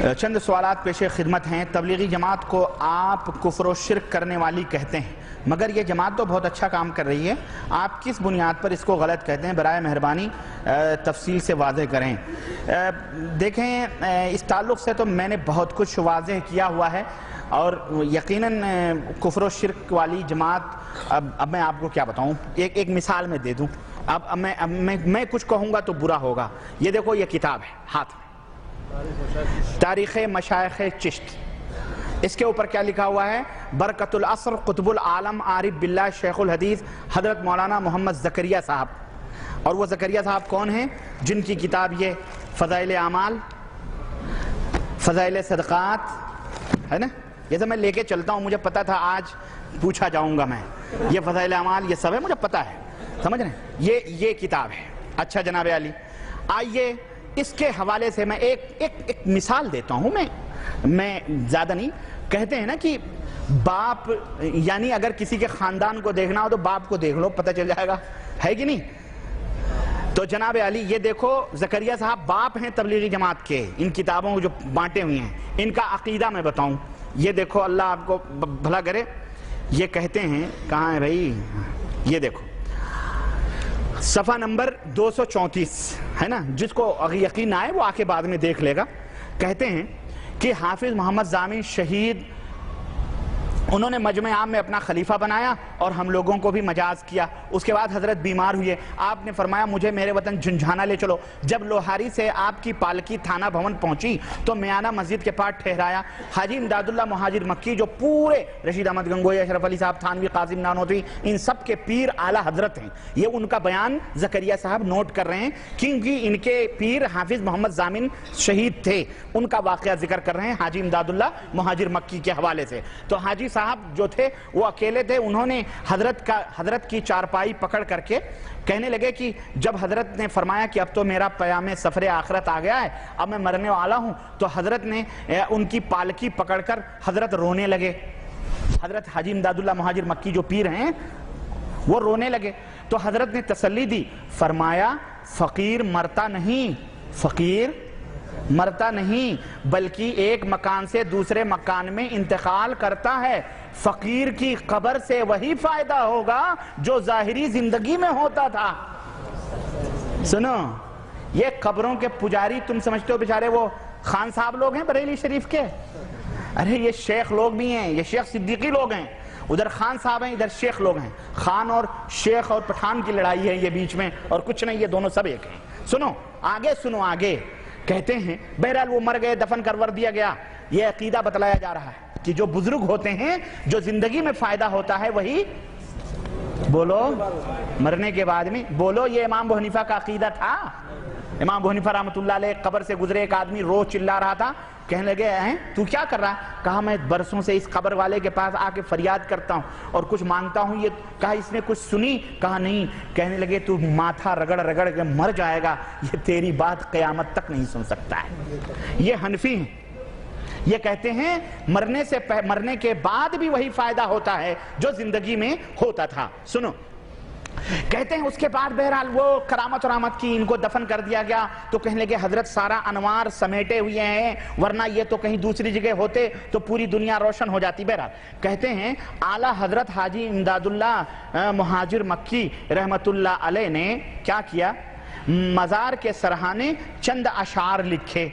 چند سوالات پیش خدمت ہیں۔ تبلیغی جماعت کو آپ کفر و شرک کرنے والی کہتے ہیں، مگر یہ جماعت تو بہت اچھا کام کر رہی ہے، آپ کس بنیاد پر اس کو غلط کہتے ہیں؟ برائے مہربانی تفصیل سے واضح کریں۔ دیکھیں، اس تعلق سے تو میں نے بہت کچھ واضح کیا ہوا ہے، اور یقیناً کفر و شرک والی جماعت اب میں آپ کو کیا بتاؤں، ایک مثال میں دے دوں۔ اب میں کچھ کہوں گا تو برا ہوگا۔ یہ دیکھو، یہ کتاب ہے ہاتھ میں، تاریخ مشائخ چشت۔ اس کے اوپر کیا لکھا ہوا ہے؟ برکت العصر قطب العالم عارف باللہ شیخ الحدیث حضرت مولانا محمد زکریا صاحب۔ اور وہ زکریا صاحب کون ہیں؟ جن کی کتاب یہ فضائل اعمال، فضائل صدقات ہے نا۔ یہ تو میں لے کے چلتا ہوں، مجھے پتا تھا آج پوچھا جاؤں گا میں۔ یہ فضائل اعمال یہ سب ہے، مجھے پتا ہے، سمجھ رہے ہیں؟ یہ کتاب ہے۔ اچھا جناب علی، آئیے اس کے حوالے سے میں ایک مثال دیتا ہوں۔ میں زیادہ نہیں، کہتے ہیں نا کہ باپ، یعنی اگر کسی کے خاندان کو دیکھنا ہو تو باپ کو دیکھ لو، پتہ چل جائے گا، ہے کہ نہیں؟ تو جناب علی یہ دیکھو، زکریا صاحب باپ ہیں تبلیغی جماعت کے، ان کتابوں کو جو بانٹے ہوئے ہیں، ان کا عقیدہ میں بتاؤں۔ یہ دیکھو، اللہ آپ کو بھلا کرے۔ یہ کہتے ہیں، کہاں ہے بھائی؟ یہ دیکھو صفحہ نمبر 234 ہے نا، جس کو اگر یقین نہ آئے وہ آ کے بعد میں دیکھ لے گا۔ کہتے ہیں کہ حافظ محمد ضامن شہید، انہوں نے مجمع عام میں اپنا خلیفہ بنایا اور ہم لوگوں کو بھی مجاز کیا۔ اس کے بعد حضرت بیمار ہوئے، آپ نے فرمایا مجھے میرے وطن جھنجھانا لے چلو۔ جب لوہاری سے آپ کی پالکی تھانہ بھون پہنچی تو میانہ مسجد کے پاس ٹھہرایا۔ حاجی امداد اللہ مہاجر مکی، جو پورے رشید احمد گنگوئی، اشرف علی صاحب تھانوی، قاسم نانوتوی، ان سب کے پیر اعلیٰ حضرت ہیں، یہ ان کا بیان زکریا صاحب نوٹ کر رہے ہیں، کیونکہ ان کے پیر حافظ محمد ضامن شہید تھے، ان کا واقعہ ذکر کر رہے ہیں حاجی امداد اللہ مہاجر مکی کے حوالے سے۔ تو حاجی صاحب جو تھے وہ اکیلے تھے، انہوں نے حضرت کی چارپائی پکڑ کر کے کہنے لگے کہ جب حضرت نے فرمایا کہ اب تو میرا پیام سفر آخرت آ گیا ہے، اب میں مرنے والا ہوں، تو حضرت نے ان کی پالکی پکڑ کر حضرت رونے لگے۔ حضرت حاجی امداد اللہ مہاجر مکی جو پیر ہیں وہ رونے لگے، تو حضرت نے تسلی دی، فرمایا فقیر مرتا نہیں، فقیر مرتا نہیں، بلکہ ایک مکان سے دوسرے مکان میں انتقال کرتا ہے۔ فقیر کی قبر سے وہی فائدہ ہوگا جو ظاہری زندگی میں ہوتا تھا۔ سنو، یہ قبروں کے پجاری تم سمجھتے ہو بیچارے وہ خان صاحب لوگ ہیں بریلی شریف کے؟ ارے یہ شیخ لوگ بھی ہیں، یہ شیخ صدیقی لوگ ہیں، ادھر خان صاحب ہیں، ادھر شیخ لوگ ہیں۔ خان اور شیخ اور پٹھان کی لڑائی ہے یہ بیچ میں، اور کچھ نہیں، یہ دونوں سب ایک ہیں۔ سنو آگے، سنو آگے۔ کہتے ہیں بہرحال وہ مر گئے، دفن کرور دیا گیا۔ یہ عقیدہ بتلایا جا رہا ہے کہ جو بزرگ ہوتے ہیں، جو زندگی میں فائدہ ہوتا ہے، وہی بولو مرنے کے بعد میں بولو۔ یہ امام ابو حنیفہ کا عقیدہ تھا۔ امام ابو حنیفہ رحمۃ اللہ علیہ قبر سے گزرے، ایک آدمی روز چلا رہا تھا، کہنے لگے ہیں تو کیا کر رہا ہے؟ کہا میں برسوں سے اس قبر والے کے پاس آ کے فریاد کرتا ہوں اور کچھ مانگتا ہوں۔ یہ کہا اس نے کچھ سنی؟ کہا نہیں۔ کہنے لگے تو ماتھا رگڑ رگڑ کے مر جائے گا، یہ تیری بات قیامت تک نہیں سن سکتا ہے۔ یہ حنفی ہیں، یہ کہتے ہیں مرنے کے بعد بھی وہی فائدہ ہوتا ہے جو زندگی میں ہوتا تھا۔ سنو، کہتے ہیں اس کے بعد بہرحال وہ کرامت ورامت کی، ان کو دفن کر دیا گیا، تو کہنے لگے حضرت سارا انوار سمیٹے ہوئے ہیں، ورنہ یہ تو کہیں دوسری جگہ ہوتے تو پوری دنیا روشن ہو جاتی۔ بہرحال کہتے ہیں اعلیٰ حضرت حاجی امداد اللہ مہاجر مکی رحمت اللہ علیہ نے کیا کیا؟ مزار کے سرہانے چند اشعار لکھے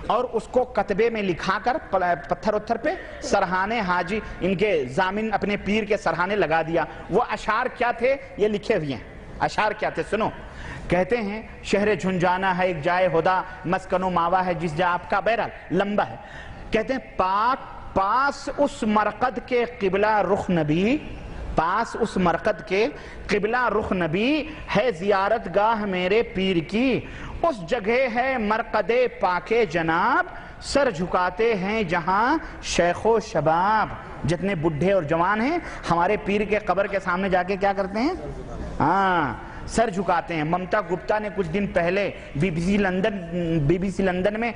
اور اس کو کتبے میں لکھا کر پتھر اتھر پہ سرہانے حاجی ان کے ضامن اپنے پیر کے سرہانے لگا دیا۔ وہ اشعار کیا تھے؟ یہ لکھے ہوئے ہیں۔ اشعار کیا تھے؟ سنو، کہتے ہیں شہر جھنجھانا ہے ایک جائے خدا، مسکن و ماوا ہے جس جا آپ کا۔ بہرحال لمبا ہے۔ کہتے ہیں پاس اس مرقد کے قبلہ رخ نبی، پاس اس مرقد کے قبلہ رخ نبی ہے زیارت گاہ میرے پیر کی، اس جگہ ہے مرقد پاک جناب، سر جھکاتے ہیں جہاں شیخ و شباب۔ جتنے بڈھے اور جوان ہیں ہمارے پیر کے قبر کے سامنے جا کے کیا کرتے ہیں؟ ہاں، سر جھکاتے ہیں۔ ممتا گپتا نے کچھ دن پہلے بی بی سی لندن میں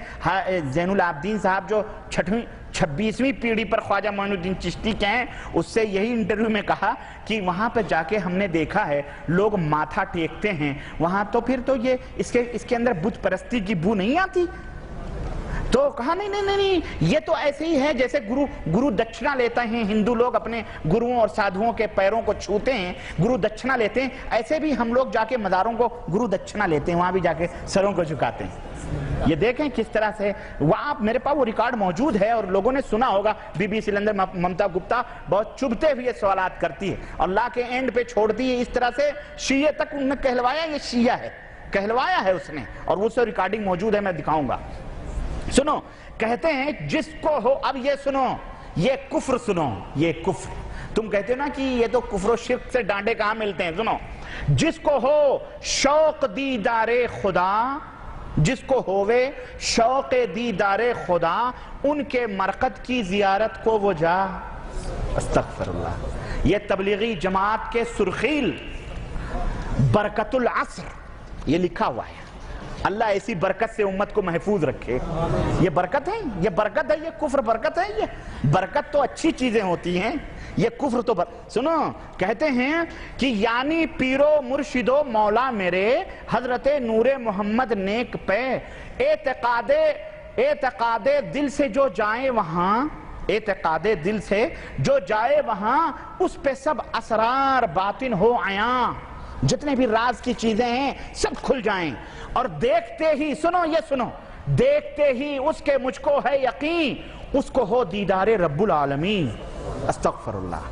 زین العابدین صاحب جو 26ویں پیڑھی پر خواجہ معین الدین چشتی کے ہیں، اس سے یہی انٹرویو میں کہا کہ وہاں پہ جا کے ہم نے دیکھا ہے لوگ ماتھا ٹیکتے ہیں وہاں، تو پھر تو یہ اس کے اندر بت پرستی کی بو نہیں آتی؟ تو کہا نہیں یہ تو ایسے ہی ہے جیسے گرو دکشنا لیتے ہیں ہندو لوگ، اپنے گروؤں اور سادھوؤں کے پیروں کو چھوتے ہیں، گرو دکشنا لیتے ہیں، ایسے بھی ہم لوگ جا کے مزاروں کو گرو دکشنا لیتے ہیں، وہاں بھی جا کے سروں کو جھکاتے ہیں۔ یہ دیکھیں کس طرح سے وہاں میرے پاس وہ ریکارڈ موجود ہے، اور لوگوں نے سنا ہوگا۔ B B C London Mamta Gupta بہت چبھتے ہوئے سوالات کرتی ہے اور لا کے اینڈ پہ چھوڑتی ہے اس طرح سے، شیعہ تک انہوں نے کہلوایا یہ شیعہ ہے، کہلوایا ہے اس نے، اور وہ سے ریکارڈنگ موجود ہے، میں دکھاؤں گا۔ سنو، کہتے ہیں جس کو ہو، اب یہ سنو، یہ کفر سنو، یہ کفر، تم کہتے ہو نا کہ یہ تو کفر و شرک سے ڈانڈے کہاں ملتے ہیں، سنو، جس کو ہو شوق دیدار خدا، جس کو ہووے شوق دیدار خدا، ان کے مرقد کی زیارت کو وہ جا۔ استغفر اللہ۔ یہ تبلیغی جماعت کے سرخیل برکت العصر یہ لکھا ہوا ہے۔ اللہ ایسی برکت سے امت کو محفوظ رکھے۔ یہ برکت ہے، یہ برکت ہے، یہ کفر برکت ہے۔ یہ برکت تو اچھی چیزیں ہوتی ہیں، یہ کفر تو سنو، کہتے ہیں کہ یعنی پیرو مرشدو مولا میرے حضرت نور محمد نیک پہ، اعتقاد دل سے جو جائے وہاں، اعتقاد دل سے جو جائے وہاں، اس پہ سب اسرار باطن ہو عیاں، جتنے بھی راز کی چیزیں ہیں سب کھل جائیں، اور دیکھتے ہی، سنو یہ سنو، دیکھتے ہی اس کے مجھ کو ہے یقین، اس کو ہو دیدار رب العالمین۔ استغفر اللہ۔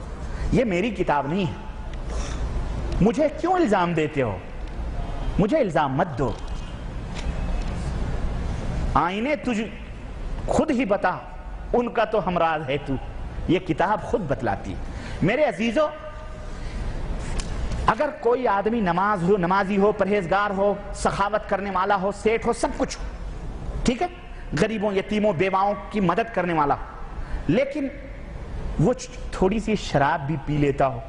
یہ میری کتاب نہیں ہے، مجھے کیوں الزام دیتے ہو؟ مجھے الزام مت دو، آئینے تجھ خود ہی بتا، ان کا تو ہمراز ہے تو، یہ کتاب خود بتلاتی۔ میرے عزیزو، اگر کوئی آدمی نمازی ہو، پرہیزگار ہو، سخاوت کرنے والا ہو، سیٹھ ہو، سب کچھ ہو، ٹھیک ہے، غریبوں یتیموں بیواؤں کی مدد کرنے والا ہو، لیکن وہ تھوڑی سی شراب بھی پی لیتا ہو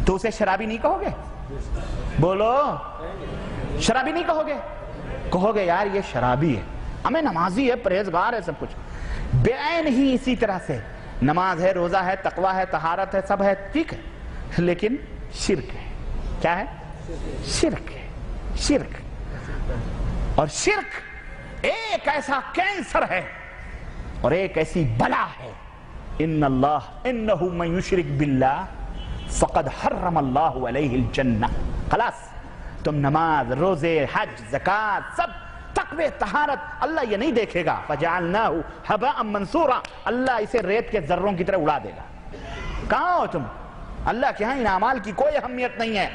تو اسے شرابی نہیں کہو گے؟ بولو، شرابی نہیں کہو گے؟ کہو گے یار یہ شرابی ہے، ہمیں نمازی ہے، پرہیزگار ہے، سب کچھ۔ بعین ہی اسی طرح سے نماز ہے، روزہ ہے، تقوی ہے، طہارت ہے، سب ہے، ٹھیک ہے، لیکن شرک ہے۔ کیا ہے؟ شرک ہے، شرک۔ اور شرک ایک ایسا کینسر ہے اور ایک ایسی بلا ہے، ان اللہ انہو من یشرک باللہ فقد حرم اللہ علیہ الجنہ۔ خلاص، تم نماز، روزے، حج، زکاة، سب تقوی، طہارت، اللہ یہ نہیں دیکھے گا، فجعلناہ ھباء منثورا، اللہ اسے ریت کے ذروں کی طرح اڑا دے گا۔ کہاں ہو تم؟ اللہ کے ہاں ان اعمال کی کوئی اہمیت نہیں ہے،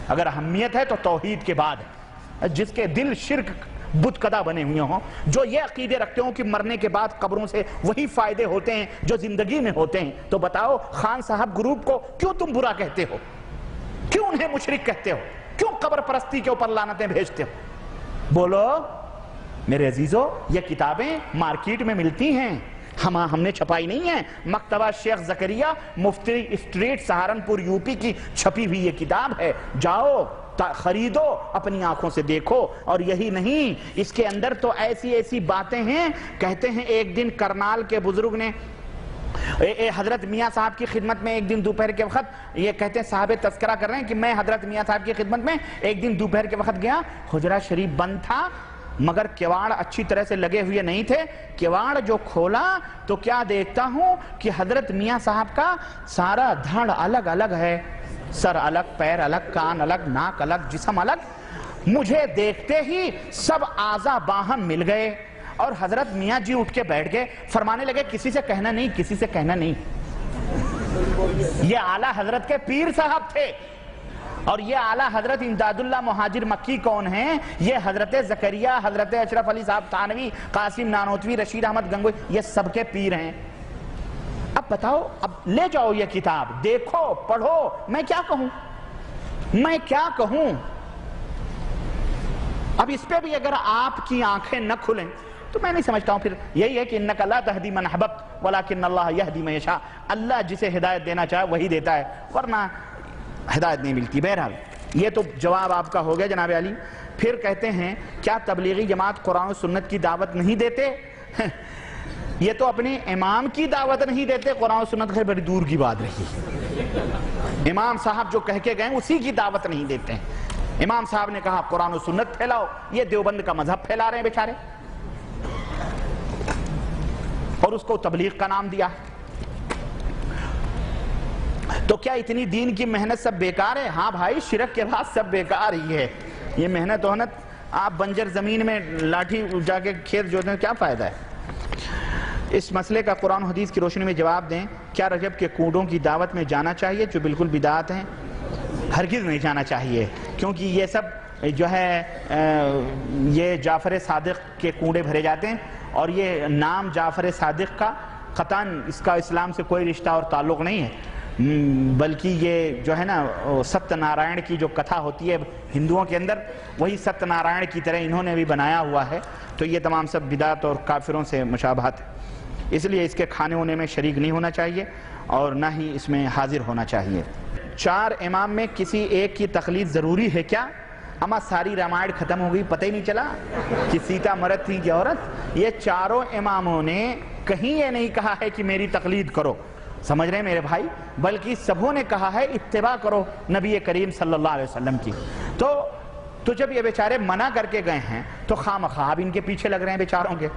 اگر اہمیت ہے تو توحید کے بعد ہے۔ جس کے دل شرک بت قدا بنے ہوئے ہوں، جو یہ عقیدے رکھتے ہوں کہ مرنے کے بعد قبروں سے وہی فائدے ہوتے ہیں جو زندگی میں ہوتے ہیں، تو بتاؤ خان صاحب گروپ کو کیوں تم برا کہتے ہو؟ کیوں انہیں مشرک کہتے ہو؟ کیوں قبر پرستی کے اوپر لعنتیں بھیجتے ہو؟ بولو میرے عزیزو، یہ کتابیں مارکیٹ میں ملتی ہیں، ہم نے چھپائی نہیں ہے، مکتبہ شیخ زکریا مفتی اسٹریٹ سہارنپور یو پی کی چھپی ہوئی یہ کتاب ہے، جاؤ خریدو، اپنی آنکھوں سے دیکھو۔ اور یہی نہیں، اس کے اندر تو ایسی ایسی باتیں ہیں، کہتے ہیں ایک دن کرنال کے بزرگ نے حضرت میاں صاحب کی خدمت میں ایک دن دوپہر کے وقت، یہ کہتے ہیں صاحب تذکرہ کر رہے ہیں کہ میں حضرت میاں صاحب کی خدمت میں ایک دن دوپہر کے وقت گیا، حجرہ شریف بند تھا مگر کیواڑ اچھی طرح سے لگے ہوئے نہیں تھے، کیواڑ جو کھولا تو کیا دیکھتا ہوں کہ حضرت میاں صاحب کا سارا دھڑ الگ الگ ہے، سر الگ، پیر الگ، کان الگ، ناک الگ، جسم الگ۔ مجھے دیکھتے ہی سب اعضاء باہم مل گئے، اور حضرت میاں جی اٹھ کے بیٹھ گئے، فرمانے لگے کسی سے کہنا نہیں، کسی سے کہنا نہیں۔ یہ اعلیٰ حضرت کے پیر صاحب تھے، اور یہ اعلیٰ حضرت امداد اللہ مہاجر مکی کون ہیں؟ یہ حضرت زکریہ، حضرت اشرف علی صاحب تھانوی، قاسم نانوتوی، رشید احمد گنگوئی، یہ سب کے پیر ہیں۔ اب بتاؤ، اب لے جاؤ یہ کتاب، دیکھو، پڑھو، میں کیا کہوں؟ میں کیا کہوں؟ اب اس پہ بھی اگر آپ کی آنکھیں نہ کھلیں تو میں نہیں سمجھتا ہوں، پھر یہی ہے کہ انک لا تہدی من احببت ولکن اللہ یہدی من یشاء، اللہ جسے ہدایت دینا چاہے وہی دیتا ہے، ورنہ ہدایت نہیں ملتی۔ بہرحال یہ تو جواب آپ کا ہو گیا جناب علی۔ پھر کہتے ہیں کیا تبلیغی جماعت قرآن و سنت کی دعوت نہیں دیتے؟ یہ تو اپنے امام کی دعوت نہیں دیتے، قرآن و سنت سے بڑی دور کی بات رہی۔ امام صاحب جو کہہ کے گئے اسی کی دعوت نہیں دیتے ہیں۔ امام صاحب نے کہا قرآن و سنت پھیلاؤ، یہ دیوبند کا مذہب پھیلا رہے ہیں بیچارے۔ اور اس کو تبلیغ کا نام دیا. تو کیا اتنی دین کی محنت سب بیکار ہے؟ ہاں بھائی، شرک کے بعد سب بیکار ہی ہے. یہ محنت وحنت، آپ بنجر زمین میں لاٹھی جا کے کھیت جوتنے میں کیا فائدہ ہے؟ اس مسئلے کا قرآن و حدیث کی روشنی میں جواب دیں. کیا رجب کے کنڈوں کی دعوت میں جانا چاہیے جو بالکل بدعت ہیں؟ ہرگز نہیں جانا چاہیے، کیونکہ یہ سب جو ہے یہ جعفر صادق کے کنڈے بھرے جاتے ہیں، اور یہ نام جعفر صادق کا قطعاً اس کا اسلام سے کوئی رشتہ اور تعلق نہیں ہے، بلکہ یہ جو ہے نا ستیہ نارائن کی جو کتھا ہوتی ہے ہندوؤں کے اندر، وہی ستیہ نارائن کی طرح انہوں نے بھی بنایا ہوا ہے. تو یہ تمام سب بدعت اور کافروں سے مشابہت ہے، اس لیے اس کے کھانے ہونے میں شریک نہیں ہونا چاہیے اور نہ ہی اس میں حاضر ہونا چاہیے. 4 امام میں کسی ایک کی تقلید ضروری ہے کیا؟ اما ساری رامائن ختم ہو گئی، پتہ ہی نہیں چلا کہ سیتا مرد تھی کہ عورت. یہ چاروں اماموں نے کہیں یہ نہیں کہا ہے کہ میری تقلید کرو، سمجھ رہے ہیں میرے بھائی، بلکہ سبوں نے کہا ہے اتباع کرو نبی کریم صلی اللہ علیہ وسلم کی. تو جب یہ بیچارے منع کر کے گئے ہیں تو خواہ مخواہ اب ان کے پیچھے لگ رہے ہیں بیچاروں کے،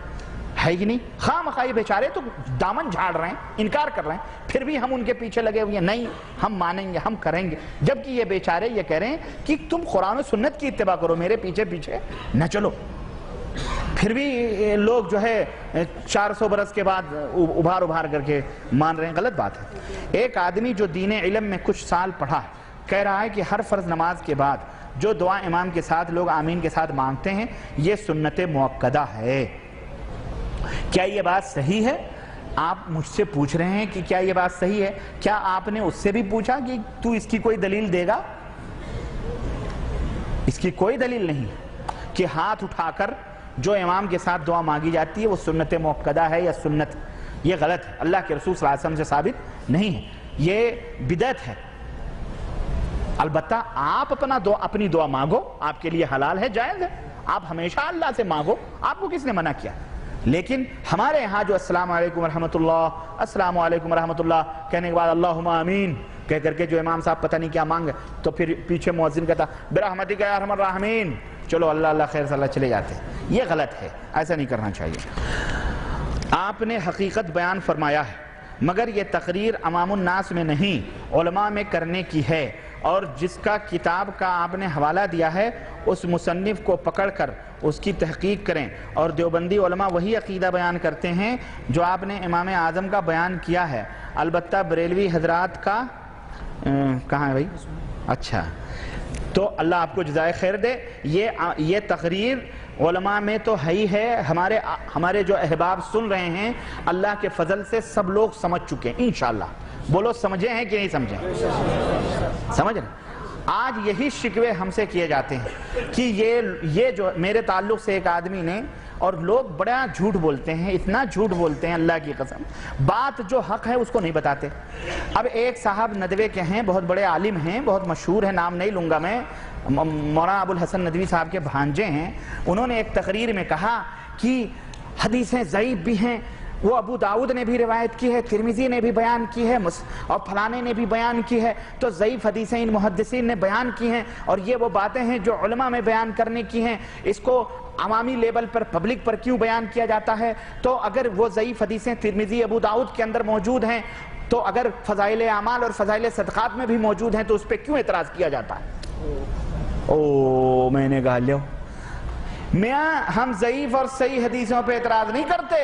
ہے کہ نہیں؟ خواہ مخواہ یہ بیچارے تو دامن جھاڑ رہے ہیں، انکار کر رہے ہیں، پھر بھی ہم ان کے پیچھے لگے ہوئے ہیں، نہیں ہم مانیں گے، ہم کریں گے. جبکہ یہ بیچارے یہ کہہ رہے ہیں کہ تم قرآن و سنت کی اتباع کرو، میرے پیچھے پیچھے نہ چلو. پھر بھی لوگ جو ہے 400 برس کے بعد ابھار کر کے مان رہے ہیں. غلط بات ہے. ایک آدمی جو دین علم میں کچھ سال پڑھا ہے کہہ رہا ہے کہ ہر فرض نماز کے بعد جو دعا امام کے ساتھ لوگ آمین کے ساتھ مانگتے ہیں یہ سنت مؤکدہ ہے. کیا یہ بات صحیح ہے؟ آپ مجھ سے پوچھ رہے ہیں کہ کیا یہ بات صحیح ہے؟ کیا آپ نے اس سے بھی پوچھا کہ تو اس کی کوئی دلیل دے گا؟ اس کی کوئی دلیل نہیں کہ ہاتھ اٹھا کر جو امام کے ساتھ دعا مانگی جاتی ہے وہ سنت مؤکدہ ہے یا سنت. یہ غلط ہے، اللہ کے رسول صلی اللہ علیہ وسلم سے ثابت نہیں ہے، یہ بدعت ہے. البتہ آپ اپنی دعا مانگو، آپ کے لیے حلال ہے، جائز ہے، آپ ہمیشہ اللہ سے مانگو، آپ کو کس نے منع کیا؟ لیکن ہمارے یہاں جو السلام علیکم ورحمۃ اللہ، السلام علیکم ورحمۃ اللہ کہنے کے بعد اللہم آمین کہہ کر کے جو امام صاحب پتہ نہیں کیا مانگے تو پھر پیچھے مؤذن کہتا برحمتک یا ارحم الراحمین، چلو اللہ اللہ خیر صلی اللہ چلے جاتے ہیں. یہ غلط ہے، ایسا نہیں کرنا چاہیے. آپ نے حقیقت بیان فرمایا ہے مگر یہ تقریر عوام الناس میں نہیں علماء میں کرنے کی ہے، اور جس کا کتاب کا آپ نے حوالہ دیا ہے اس مصنف کو پکڑ کر اس کی تحقیق کریں. اور دیوبندی علماء وہی عقیدہ بیان کرتے ہیں جو آپ نے امام اعظم کا بیان کیا ہے. البتہ بریلوی حضرات کا کہاں ہے بھائی؟ اچھا، تو اللہ آپ کو جزائے خیر دے. یہ تقریر علماء میں تو ہے ہی ہے، ہمارے جو احباب سن رہے ہیں اللہ کے فضل سے سب لوگ سمجھ چکے ہیں انشاءاللہ. بولو سمجھے ہیں کہ نہیں سمجھے؟ سمجھ رہے ہیں. آج یہی شکوے ہم سے کیے جاتے ہیں کہ یہ جو میرے تعلق سے ایک آدمی نے، اور لوگ بڑا جھوٹ بولتے ہیں، اتنا جھوٹ بولتے ہیں اللہ کی قسم، بات جو حق ہے اس کو نہیں بتاتے. اب ایک صاحب ندوے کے ہیں، بہت بڑے عالم ہیں، بہت مشہور ہیں، نام نہیں لوں گا میں، مولانا ابو الحسن ندوی صاحب کے بھانجے ہیں. انہوں نے ایک تقریر میں کہا کہ حدیثیں ضعیف بھی ہیں، وہ ابو داؤد نے بھی روایت کی ہے، ترمذی نے بھی بیان کی ہے، اور فلانے نے بھی بیان کی ہے. تو ضعیف حدیثیں ان محدثین نے بیان کی ہیں، اور یہ وہ باتیں ہیں جو علماء میں بیان کرنے کی ہیں. اس کو عوامی لیول پر پبلک پر کیوں بیان کیا جاتا ہے؟ تو اگر وہ ضعیف حدیثیں ترمذی ابو داؤد کے اندر موجود ہیں تو اگر فضائل اعمال اور فضائل صدقات میں بھی موجود ہیں تو اس پہ کیوں اعتراض کیا جاتا ہے؟ میں نے کہا لو میاں، ہم ضعیف اور صحیح حدیثوں پہ اعتراض نہیں کرتے،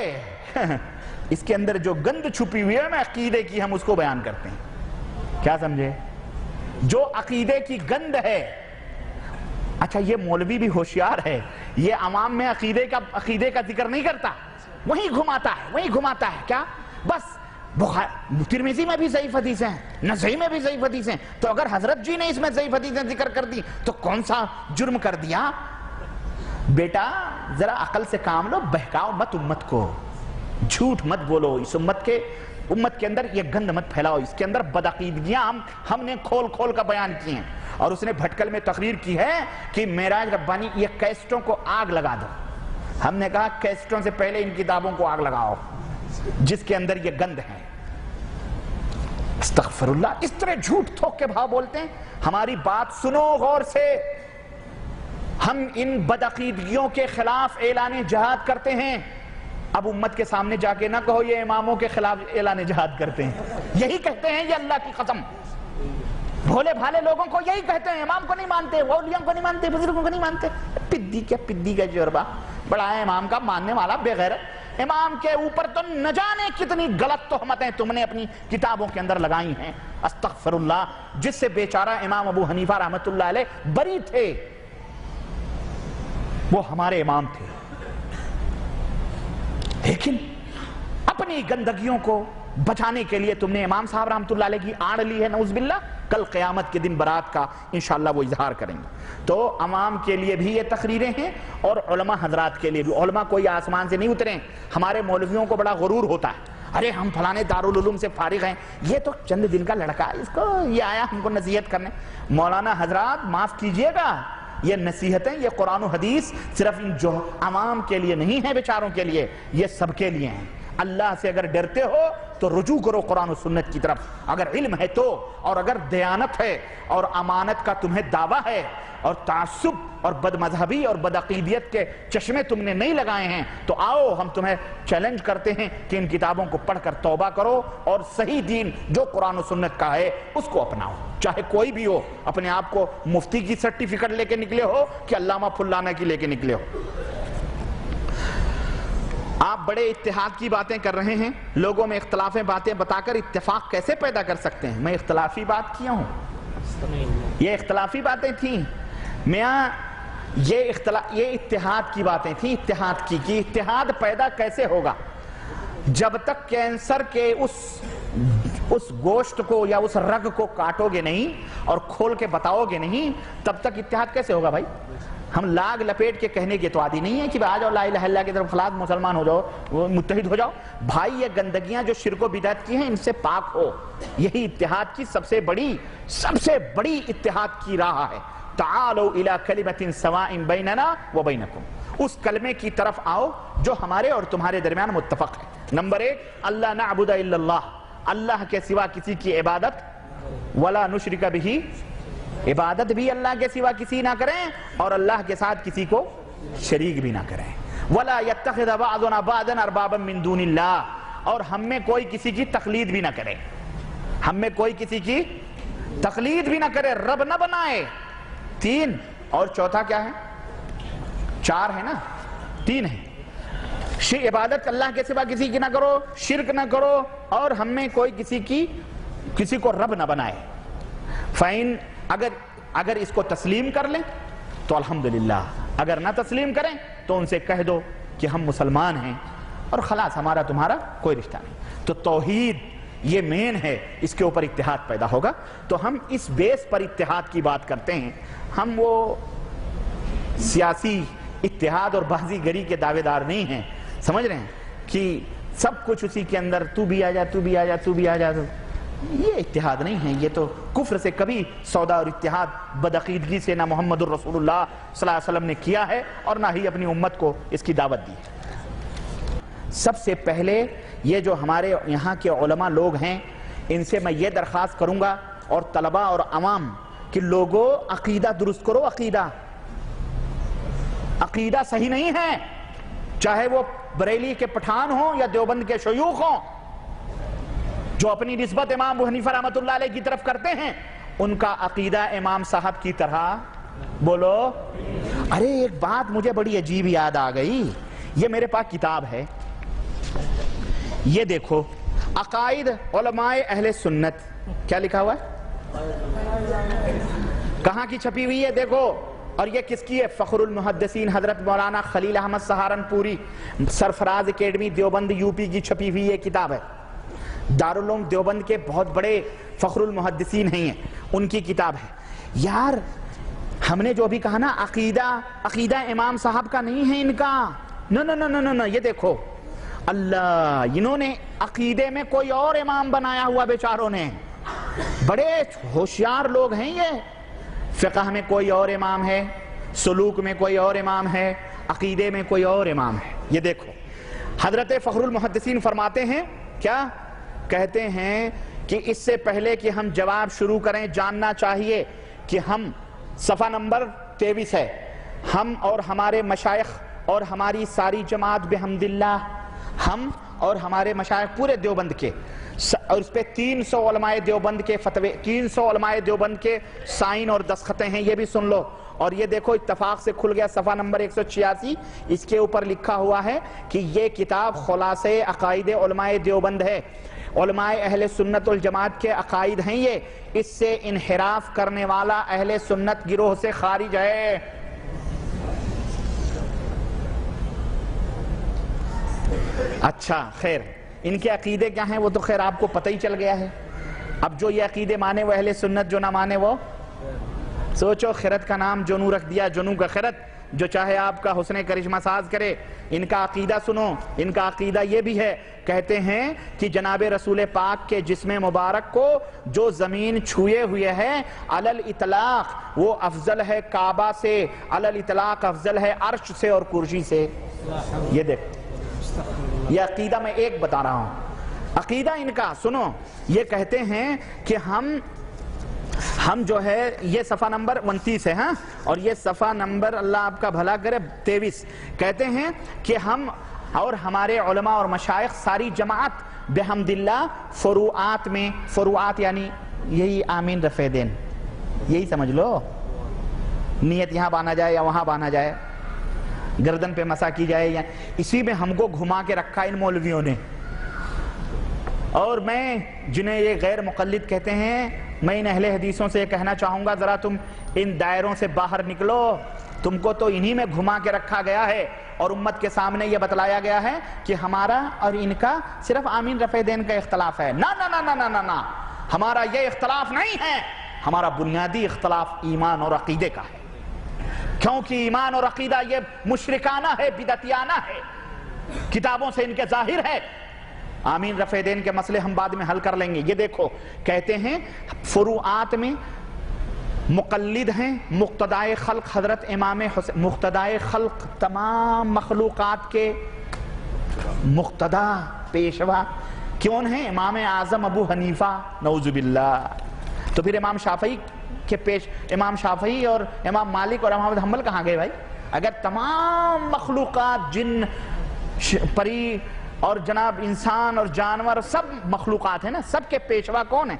اس کے اندر جو گند چھپی ہوئی ہے نا عقیدے کی، ہم اس کو بیان کرتے ہیں. کیا سمجھے؟ جو عقیدے کی گند ہے. اچھا، یہ مولوی بھی ہوشیار ہے، یہ عوام میں عقیدے کا ذکر نہیں کرتا، وہیں گھماتا ہے. کیا بس ترمذی میں بھی ضعیف حدیثیں ہیں، نسائی میں بھی ضعیف حدیثیں ہیں، تو اگر حضرت جی نے اس میں ضعیف حدیثیں ذکر کر دی تو کون سا جرم کر دیا؟ بیٹا ذرا عقل سے کام لو، بہکاؤ مت امت کو، جھوٹ مت بولو، اس امت کے اندر یہ گند مت پھیلاؤ، اس کے اندر بدعقیدگیاں ہم نے کھول کا بیان کی ہیں. اور اس نے بھٹکل میں تقریر کی ہے کہ معراج ربانی یہ کیسٹوں کو آگ لگا دو. ہم نے کہا کیسٹوں سے پہلے ان کتابوں کو آگ لگاؤ جس کے اندر یہ گند ہے. استغفر اللہ، اس طرح جھوٹ تھوک کے بھاؤ بولتے ہیں. ہماری بات سنو غور سے، ہم ان بدعقیدگیوں کے خلاف اعلان جہاد کرتے ہیں. اب امت کے سامنے جا کے نہ کہو یہ اماموں کے خلاف اعلان جہاد کرتے ہیں، یہی کہتے ہیں یہ اللہ کی قسم، بھولے بھالے لوگوں کو یہی کہتے ہیں، امام کو نہیں مانتے، اولیاء کو نہیں مانتے، بزرگوں کو نہیں مانتے۔ پدی کیا پدی کا جربہ بڑا ہے امام کا ماننے والا بے غیرت۔ امام کے اوپر تو نہ جانے کتنی غلط تہمتیں تم نے اپنی کتابوں کے اندر لگائی ہیں، استغفر اللہ، جس سے بیچارہ امام ابو حنیفہ رحمۃ اللہ علیہ بری تھے، وہ ہمارے امام تھے، لیکن اپنی گندگیوں کو بچانے کے لیے تم نے امام صاحب رحمۃ اللہ علیہ کی آڑ لی ہے، نعوذ باللہ۔ کل قیامت کے دن برات کا انشاءاللہ وہ اظہار کریں گے۔ تو عوام کے لیے بھی یہ تقریریں ہیں اور علماء حضرات کے لیے بھی۔ علماء کوئی آسمان سے نہیں اترے، ہمارے مولویوں کو بڑا غرور ہوتا ہے، ارے ہم فلانے دارالعلوم سے فارغ ہیں، یہ تو چند دن کا لڑکا ہے، اس کو یہ آیا ہم کو نصیحت کرنے۔ مولانا حضرات معاف کیجئے گا، یہ نصیحتیں، یہ قرآن و حدیث صرف ان جو عوام کے لیے نہیں ہیں، بیچاروں کے لیے، یہ سب کے لیے ہیں۔ اللہ سے اگر ڈرتے ہو تو رجوع کرو قرآن و سنت کی طرف، اگر علم ہے تو، اور اگر دیانت ہے اور امانت کا تمہیں دعویٰ ہے اور تعصب اور بد مذہبی اور بدعقیدیت کے چشمے تم نے نہیں لگائے ہیں تو آؤ ہم تمہیں چیلنج کرتے ہیں کہ ان کتابوں کو پڑھ کر توبہ کرو اور صحیح دین جو قرآن و سنت کا ہے اس کو اپناؤ، چاہے کوئی بھی ہو، اپنے آپ کو مفتی کی سرٹیفکیٹ لے کے نکلے ہو کہ علامہ فلانا کی لے کے نکلے ہو۔ آپ بڑے اتحاد کی باتیں کر رہے ہیں، لوگوں میں اختلافیں باتیں بتا کر اتفاق کیسے پیدا کر سکتے ہیں؟ میں اختلافی بات کیا ہوں؟ یہ اختلافی باتیں تھیں میاں، یہ اتحاد کی باتیں تھیں، اتحاد کی کہ اتحاد پیدا کیسے ہوگا؟ جب تک کینسر کے اس گوشت کو یا اس رگ کو کاٹو گے نہیں اور کھول کے بتاؤ گے نہیں، تب تک اتحاد کیسے ہوگا بھائی؟ ہم لاگ لپیٹ کے کہنے کے تو عادی نہیں ہے کہ آ جاؤ لا الہ الا اللہ کی طرف، خلاص مسلمان ہو جاؤ، متحد ہو جاؤ۔ بھائی یہ گندگیاں جو شرک و بدعت کی ہیں ان سے پاک ہو، یہی اتحاد کی سب سے بڑی اتحاد کی راہ ہے۔ تعالوا الی کلمۃ سواء بیننا و بینکم، اس کلمے کی طرف آؤ جو ہمارے اور تمہارے درمیان متفق ہے۔ نمبر 1، اللہ نعبد الا اللہ، اللہ کے سوا کسی کی عبادت، ولا نشرک بہ، عبادت بھی اللہ کے سوا کسی نہ کریں اور اللہ کے ساتھ کسی کو شریک بھی نہ کریں۔ وَلَا يَتَّخِذَ بَعْضُنَا بَعْضًا أَرْبَابًا مِّن دُونِ اللَّهِ، اور ہم میں کوئی کسی کی تقلید بھی نہ کرے، ہم میں کوئی کسی کی تقلید بھی نہ کرے، رب نہ بنائے۔ 3، اور چوتھا کیا ہے؟ 4 ہے نا، 3 ہے، عبادت اللہ کے سوا کسی کی نہ کرو، شرک نہ کرو، اور ہم میں کوئی کسی کو رب نہ بنائے۔ فَإِن، اگر اس کو تسلیم کر لیں تو الحمدللہ، اگر نہ تسلیم کریں تو ان سے کہہ دو کہ ہم مسلمان ہیں اور خلاص، ہمارا تمہارا کوئی رشتہ نہیں۔ تو توحید یہ مین ہے، اس کے اوپر اتحاد پیدا ہوگا۔ تو ہم اس بیس پر اتحاد کی بات کرتے ہیں، ہم وہ سیاسی اتحاد اور بازی گری کے دعوے دار نہیں ہیں، سمجھ رہے ہیں کہ سب کچھ اسی کے اندر، تو بھی آ جا، تو بھی آ جا، تو بھی آ جا، یہ اتحاد نہیں ہے۔ یہ تو کفر سے کبھی سودا اور اتحاد بدعقیدگی سے نہ محمد الرسول اللہ صلی اللہ علیہ وسلم نے کیا ہے اور نہ ہی اپنی امت کو اس کی دعوت دی ہے۔ سب سے پہلے یہ جو ہمارے یہاں کے علماء لوگ ہیں، ان سے میں یہ درخواست کروں گا اور طلباء اور عوام کہ لوگوں عقیدہ درست کرو، عقیدہ صحیح نہیں ہے، چاہے وہ بریلی کے پٹھان ہوں یا دیوبند کے شیوخ ہوں جو اپنی نسبت امام ابو حنیفہ رحمۃ اللہ علیہ کی طرف کرتے ہیں، ان کا عقیدہ امام صاحب کی طرح بولو۔ ارے ایک بات مجھے بڑی عجیب یاد آ گئی، یہ میرے پاس کتاب ہے، یہ دیکھو، عقائد علماء اہل سنت، کیا لکھا ہوا ہے؟ کہاں کی چھپی ہوئی ہے دیکھو، اور یہ کس کی ہے؟ فخر المحدثین حضرت مولانا خلیل احمد سہارنپوری، سرفراز اکیڈمی دیوبند یوپی کی چھپی ہوئی یہ کتاب ہے۔ دارالعلوم دیوبند کے بہت بڑے فخر المحدثین ہیں، ان کی کتاب ہے۔ یار ہم نے جو بھی کہا نا، عقیدہ امام صاحب کا نہیں ہے ان کا، نہ، یہ دیکھو، اللہ، انہوں نے عقیدے میں کوئی اور امام بنایا ہوا بیچاروں نے، بڑے ہوشیار لوگ ہیں یہ، فقہ میں کوئی اور امام ہے، سلوک میں کوئی اور امام ہے، عقیدے میں کوئی اور امام ہے۔ یہ دیکھو، حضرت فخر المحدثین فرماتے ہیں، کیا کہتے ہیں کہ اس سے پہلے کہ ہم جواب شروع کریں، جاننا چاہیے کہ ہم، صفحہ نمبر 23 ہے، ہم اور ہمارے مشائخ اور ہماری ساری جماعت بحمد اللہ، ہم اور ہمارے مشائخ پورے دیوبند کے، اور اس پہ 300 علماء دیوبند کے فتوے، 300 علماء دیوبند کے سائن اور دستخطیں ہیں، یہ بھی سن لو۔ اور یہ دیکھو اتفاق سے کھل گیا صفحہ نمبر 186، اس کے اوپر لکھا ہوا ہے کہ یہ کتاب خلاصے عقائد علماء دیوبند ہے، علماء اہل سنت والجماعت کے عقائد ہیں یہ، اس سے انحراف کرنے والا اہل سنت گروہ سے خارج ہے۔ اچھا خیر، ان کے عقیدے کیا ہیں وہ تو خیر آپ کو پتہ ہی چل گیا ہے۔ اب جو یہ عقیدے مانے وہ اہل سنت، جو نہ مانے وہ سوچو، خرد کا نام جنو رکھ دیا، جنو کا خرد، جو چاہے آپ کا حسن کرشمہ ساز کرے۔ ان کا عقیدہ سنو، ان کا عقیدہ یہ بھی ہے، کہتے ہیں کہ جناب رسول پاک کے جسم مبارک کو جو زمین چھوئے ہوئے ہے علی الاطلاق وہ افضل ہے کعبہ سے، علی الاطلاق افضل ہے عرش سے اور کرسی سے۔ یہ دیکھ، یہ عقیدہ میں ایک بتا رہا ہوں، عقیدہ ان کا سنو۔ یہ کہتے ہیں کہ ہم جو ہے، یہ صفحہ نمبر 29 ہے ہاں، اور یہ صفحہ نمبر اللہ آپ کا بھلا کرے 23، کہتے ہیں کہ ہم اور ہمارے علماء اور مشائخ ساری جماعت بحمد اللہ فروعات میں، فروعات یعنی یہی آمین رفع دین، یہی سمجھ لو، نیت یہاں بانا جائے یا وہاں بانا جائے، گردن پہ مسا کی جائے، یا اسی میں ہم کو گھما کے رکھا ان مولویوں نے۔ اور میں جنہیں یہ غیر مقلد کہتے ہیں، میں ان اہل حدیثوں سے یہ کہنا چاہوں گا، ذرا تم ان دائروں سے باہر نکلو، تم کو تو انہی میں گھما کے رکھا گیا ہے، اور امت کے سامنے یہ بتلایا گیا ہے کہ ہمارا اور ان کا صرف آمین رفع دین کا اختلاف ہے۔ نہ نہ نہ نہ نہ نہ، ہمارا یہ اختلاف نہیں ہے، ہمارا بنیادی اختلاف ایمان اور عقیدے کا ہے، کیونکہ ایمان اور عقیدہ یہ مشرکانہ ہے، بدعتیانہ ہے، کتابوں سے ان کے ظاہر ہے۔ آمین رفع دین کے مسئلے ہم بعد میں حل کر لیں گے۔ یہ دیکھو، کہتے ہیں فروعات میں مقلد ہیں مقتدائے خلق حضرت امام حسین، مقتدائے خلق تمام مخلوقات کے مقتدا پیشوا کون ہیں؟ امام اعظم ابو حنیفہ، نعوذ باللہ۔ تو پھر امام شافعی کے امام شافعی اور امام مالک اور امام احمد حنبل کہاں گئے بھائی؟ اگر تمام مخلوقات، جن، پری اور جناب انسان اور جانور، سب مخلوقات ہیں نا، سب کے پیشوا کون ہیں؟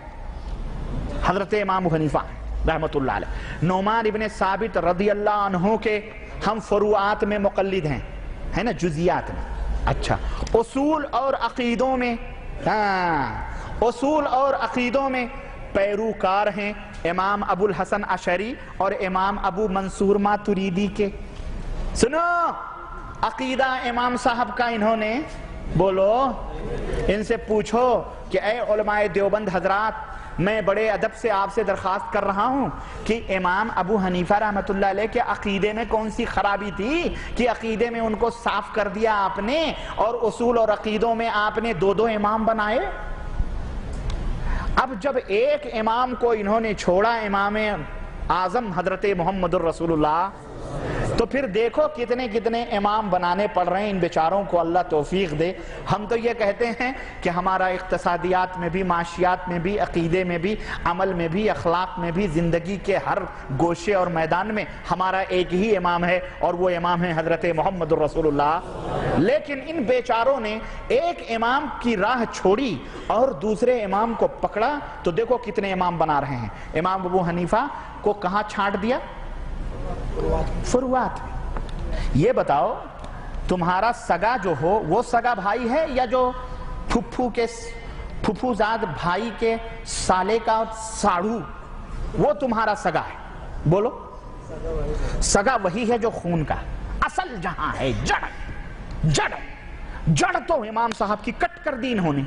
حضرت امام حنیفہ رحمت اللہ علیہ۔ نعمان ابن ثابت رضی اللہ عنہ کے ہم فروعات میں مقلد ہیں، ہے نا، جزیات میں۔ اچھا، اصول اور عقیدوں میں، اصول اور عقیدوں میں پیروکار ہیں امام ابو الحسن اشعری اور امام ابو منصور ماتریدی کے۔ سنو، عقیدہ امام صاحب کا انہوں نے، بولو، ان سے پوچھو کہ اے علماء دیوبند حضرات، میں بڑے ادب سے آپ سے درخواست کر رہا ہوں کہ امام ابو حنیفہ رحمت اللہ علیہ کے عقیدے میں کون سی خرابی تھی کہ عقیدے میں ان کو صاف کر دیا آپ نے، اور اصول اور عقیدوں میں آپ نے دو دو امام بنائے۔ اب جب ایک امام کو انہوں نے چھوڑا، امام اعظم حضرت محمد الرسول اللہ، تو پھر دیکھو کتنے کتنے امام بنانے پڑ رہے ہیں ان بیچاروں کو، اللہ توفیق دے۔ ہم تو یہ کہتے ہیں کہ ہمارا اقتصادیات میں بھی، معاشیات میں بھی، عقیدے میں بھی، عمل میں بھی، اخلاق میں بھی، زندگی کے ہر گوشے اور میدان میں ہمارا ایک ہی امام ہے، اور وہ امام ہے حضرت محمد الرسول اللہ۔ لیکن ان بیچاروں نے ایک امام کی راہ چھوڑی اور دوسرے امام کو پکڑا، تو دیکھو کتنے امام بنا رہے ہیں۔ امام ابو حنیفہ کو کہاں چھانٹ دیا؟ فروعات میں۔ یہ بتاؤ، تمہارا سگا جو ہو وہ سگا بھائی ہے، یا جو پھپھو زاد بھائی کے سالے کا ساڑھو، وہ تمہارا سگا ہے؟ بولو، سگا وہی ہے جو خون کا، اصل جہاں ہے جڑ تو امام صاحب کی کٹ کر دی انہوں نے،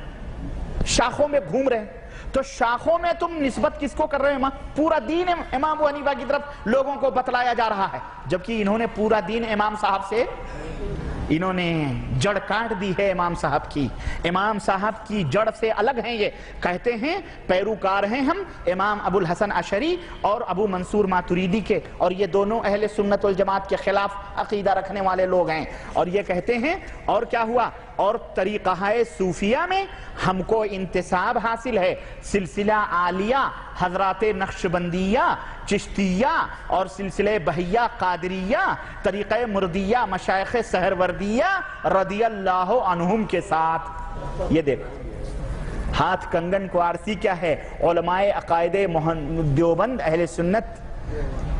شاخوں میں گھوم رہے۔ تو شاخوں میں تم نسبت کس کو کر رہے ہو؟ پورا دین امام ابو حنیفہ کی طرف لوگوں کو بتلایا جا رہا ہے، جبکہ انہوں نے پورا دین امام صاحب سے، انہوں نے جڑ کاٹ دی ہے امام صاحب کی، امام صاحب کی جڑ سے الگ ہیں۔ یہ کہتے ہیں پیروکار ہیں ہم امام ابو الحسن اشعری اور ابو منصور ماتریدی کے، اور یہ دونوں اہل سنت والجماعت کے خلاف عقیدہ رکھنے والے لوگ ہیں۔ اور یہ کہتے ہیں، اور کیا ہوا، اور طریقہ صوفیہ میں ہم کو انتساب حاصل ہے، سلسلہ عالیہ حضرات نقشبندیہ چشتیہ اور سلسلہ بہیہ قادریہ طریقہ مردیہ مشائخ سہروردیہ رضی اللہ عنہم کے ساتھ. یہ دیکھو ہاتھ کنگن کو آرسی کیا ہے؟ علماء عقائد دیوبند اہل سنت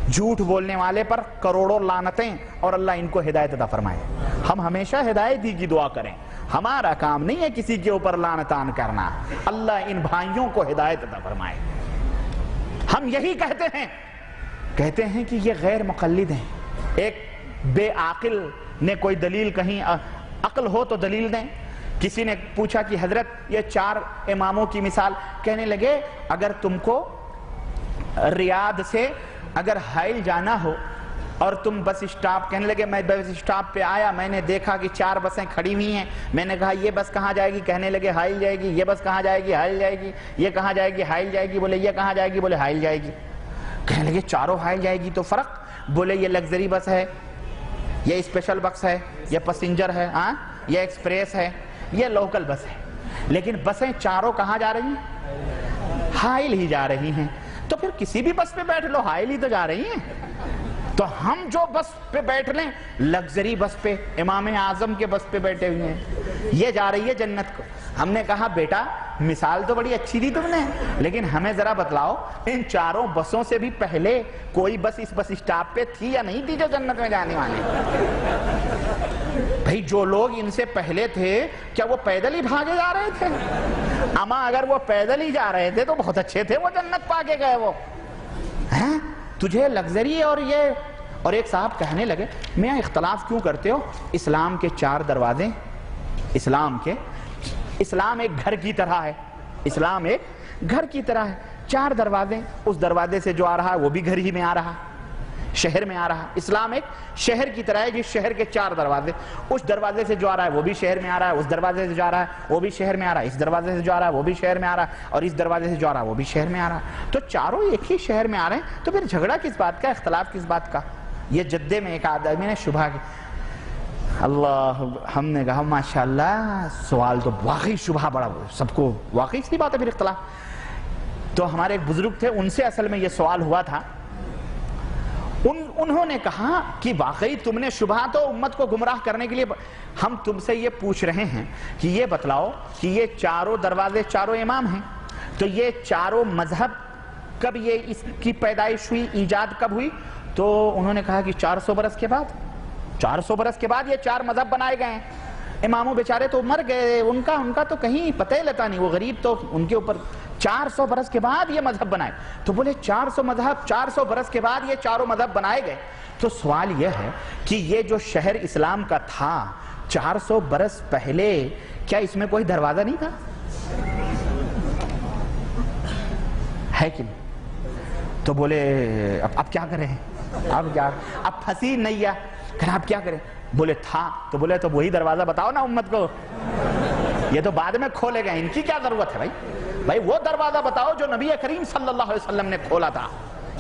جھوٹ بولنے والے پر کروڑوں لعنتیں اور اللہ ان کو ہدایت عطا فرمائے. ہم ہمیشہ ہدایت ہی کی دعا کریں. ہمارا کام نہیں ہے کسی کے اوپر لعنتان کرنا. اللہ ان بھائیوں کو ہدایت عطا فرمائے. ہم یہی کہتے ہیں کہ یہ غیر مقلد ہیں. ایک بے عاقل نے کوئی دلیل کہیں، عقل ہو تو دلیل دیں. کسی نے پوچھا کہ حضرت یہ 4 اماموں کی مثال، کہنے لگے اگر تم کو ریاض سے اگر حائل جانا ہو اور تم بس اسٹاپ، کہنے لگے میں بس اسٹاپ پہ آیا، میں نے دیکھا کہ 4 بسیں کھڑی ہوئی ہیں، میں نے کہا یہ بس کہاں جائے گی؟ کہنے لگے حائل جائے گی. یہ بس کہاں جائے گی؟ حائل جائے گی. یہ کہاں جائے گی؟ حائل جائے گی. بولے یہ کہاں جائے گی؟ بولے حائل جائے گی. کہنے لگے چاروں حائل جائے گی تو فرق؟ بولے یہ لگزری بس ہے، یہ اسپیشل بس ہے، یہ پیسنجر ہے، یہ ایکسپریس ہے، یہ لوکل بس ہے. لیکن بسیں چاروں کہاں جا رہی ہیں؟ حائل ہی جا رہی ہیں. تو پھر کسی بھی بس پہ بیٹھ لو، حائل ہی تو جا رہی ہیں. تو ہم جو بس پہ بیٹھ لیں، لگزری بس پہ، امام اعظم کے بس پہ بیٹھے ہوئے ہیں، یہ جا رہی ہے جنت کو. ہم نے کہا بیٹا مثال تو بڑی اچھی دی تم نے، لیکن ہمیں ذرا بتلاؤ ان 4 بسوں سے بھی پہلے کوئی بس اس بس اسٹاپ پہ تھی یا نہیں تھی جو جنت میں جانے والی؟ بھئی جو لوگ ان سے پہلے تھے کیا وہ پیدل ہی بھاگے جا رہے تھے؟ اما اگر وہ پیدل ہی جا رہے تھے تو بہت اچھے تھے، وہ جنت پا کے گئے. وہ تجھے لگزری اور ایک صاحب کہنے لگے میاں اختلاف کیوں کرتے ہو؟ اسلام کے 4 دروازے، اسلام ایک گھر کی طرح ہے. اسلام ایک گھر کی طرح ہے. 4 دروازے، اس دروازے سے جو آ رہا ہے وہ بھی گھر ہی میں آ رہا، شہر میں آ رہا. اسلام ایک شہر کی طرح ہے جس شہر کے 4 دروازے، اس دروازے سے جو آ رہا ہے وہ بھی شہر میں آ رہا ہے، اس دروازے سے جو آ رہا ہے وہ بھی شہر میں آ رہا ہے، اس دروازے سے جو آ رہا ہے وہ بھی شہر میں آ رہا ہے، اور اس دروازے سے جو آ رہا ہے وہ بھی شہر میں آ رہا ہے. تو چاروں ایک ہی شہر میں آ رہے ہیں، تو پھر جھگڑا کس بات کا، اختلاف کس بات کا؟ یہ جدے میں ایک آدمی نے شبہ کی. اللہ، ہم نے کہا ماشاءاللہ سوال تو واقعی شبہ بڑا، سب کو واقعی سی بات ہے پھر اختلاف. تو ہمارے ایک بزرگ تھے، ان سے اصل میں یہ سوال ہوا تھا. انہوں نے کہا کہ واقعی تم نے شبہ تو امت کو گمراہ کرنے کے لیے، ہم تم سے یہ پوچھ رہے ہیں کہ یہ بتلاؤ کہ یہ 4 دروازے 4 امام ہیں، تو یہ 4 مذہب کب یہ اس کی پیدائش ہوئی، ایجاد کب ہوئی؟ تو انہوں نے کہا کہ 400 برس کے بعد. 400 برس کے بعد یہ 4 مذہب بنائے گئے ہیں. اماموں بیچارے تو مر گئے، ان کا تو کہیں پتہ ہی لتا نہیں، وہ غریب، تو ان کے اوپر 400 برس کے بعد یہ مذہب بنائے. تو بولے 400 برس کے بعد یہ 4 مذہب بنائے گئے. تو سوال یہ ہے کہ یہ جو شہر اسلام کا تھا 400 برس پہلے، کیا اس میں کوئی دروازہ نہیں تھا؟ ہے کہ نہیں؟ تو بولے اب کیا کریں؟ اب پھنسی نہیں ہے، کہ اب کیا کریں؟ بولے تھا. تو بولے تو وہی دروازہ بتاؤ نا امت کو، یہ تو بعد میں کھولے گئے، ان کی کیا ضرورت ہے بھائی وہ دروازہ بتاؤ جو نبی کریم صلی اللہ علیہ وسلم نے کھولا تھا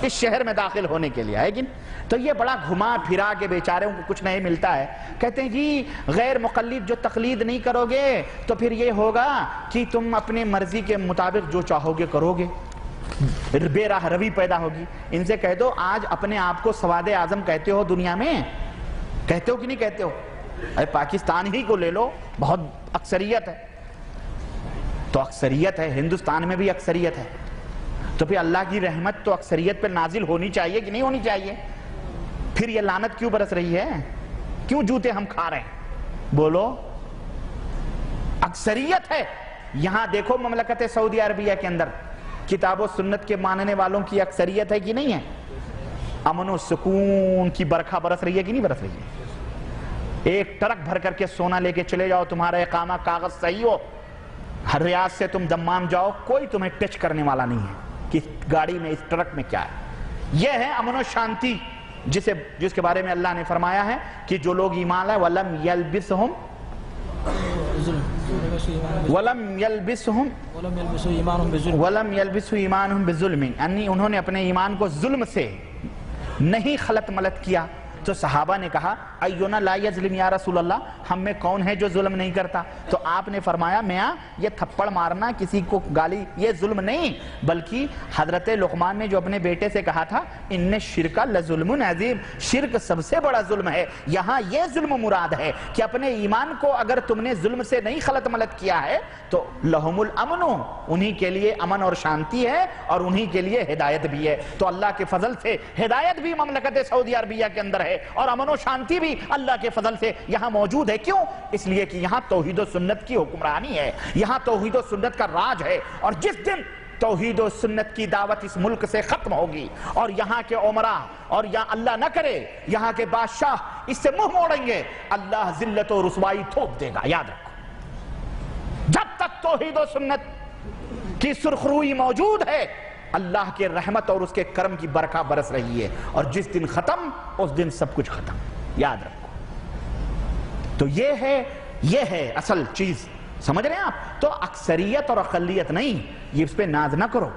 اس شہر میں داخل ہونے کے لیے. ہے کہ تو یہ بڑا گھما پھرا کے بیچاروں کو کچھ نہیں ملتا ہے. کہتے ہیں جی غیر مقلد جو تقلید نہیں کرو گے تو پھر یہ ہوگا کہ تم اپنے مرضی کے مطابق جو چاہو گے کرو گے، بے راہ روی پیدا ہوگی. ان سے کہہ دو آج اپنے آپ کو سواد اعظم کہتے ہو دنیا میں، کہتے ہو کہ نہیں کہتے ہو؟ ارے پاکستان ہی کو لے لو، بہت اکثریت ہے، تو اکثریت ہے، ہندوستان میں بھی اکثریت ہے، تو پھر اللہ کی رحمت تو اکثریت پہ نازل ہونی چاہیے کہ نہیں ہونی چاہیے؟ پھر یہ لعنت کیوں برس رہی ہے؟ کیوں جوتے ہم کھا رہے ہیں؟ بولو. اکثریت ہے. یہاں دیکھو مملکت سعودی عربیہ کے اندر کتاب و سنت کے ماننے والوں کی اکثریت ہے کہ نہیں ہے؟ امن و سکون کی برکھا برس رہی ہے کہ نہیں برس رہی ہے؟ ایک ٹرک بھر کر کے سونا لے کے چلے جاؤ، تمہارا اقامہ کاغذ صحیح ہو، ہر ریاض سے تم دمام جاؤ، کوئی تمہیں ٹچ کرنے والا نہیں ہے کہ گاڑی میں اس ٹرک میں کیا ہے. یہ ہے امن و شانتی جس کے بارے میں اللہ نے فرمایا ہے کہ جو لوگ ایمان لائے وَلَمْ يَلْبِسْهُمْ ایمانہم بظلم، یعنی انہوں نے اپنے ایمان کو ظلم سے نہیں خلط ملت کیا. تو صحابہ نے کہا ایونا لا یظلم یا رسول اللہ، ہم میں کون ہے جو ظلم نہیں کرتا؟ تو آپ نے فرمایا میاں یہ تھپڑ مارنا، کسی کو گالی، یہ ظلم نہیں، بلکہ حضرت لقمان نے جو اپنے بیٹے سے کہا تھا ان الشرک لظلم عظیم، شرک سب سے بڑا ظلم ہے، یہاں یہ ظلم مراد ہے کہ اپنے ایمان کو اگر تم نے ظلم سے نہیں خلط ملط کیا ہے تو لہم الامن، انہی کے لیے امن اور شانتی ہے اور انہی کے لیے ہدایت بھی ہے۔ تو اللہ کے فضل سے ہدایت بھی مملکت سعودی عربیہ کے اندر ہے اور امن و شانتی بھی اللہ کے فضل سے یہاں موجود ہے۔ کیوں؟ اس لیے کہ یہاں توحید و سنت کی حکمرانی ہے، یہاں توحید و سنت کا راج ہے، اور جس دن توحید و سنت کی دعوت اس ملک سے ختم ہوگی اور یہاں کے عمراء اور یا اللہ نہ کرے یہاں کے بادشاہ اس سے منہ موڑیں گے، اللہ ذلت و رسوائی تھوپ دے گا۔ یاد رکھو، جب تک توحید و سنت کی سرخروئی موجود ہے اللہ کے رحمت اور اس کے کرم کی برکہ برس رہی ہے، اور جس دن ختم اس دن سب کچھ ختم۔ یاد رکھو، تو یہ ہے اصل چیز، سمجھ رہے ہیں آپ؟ تو اکثریت اور اقلیت نہیں، یہ اس پہ ناز نہ کرو،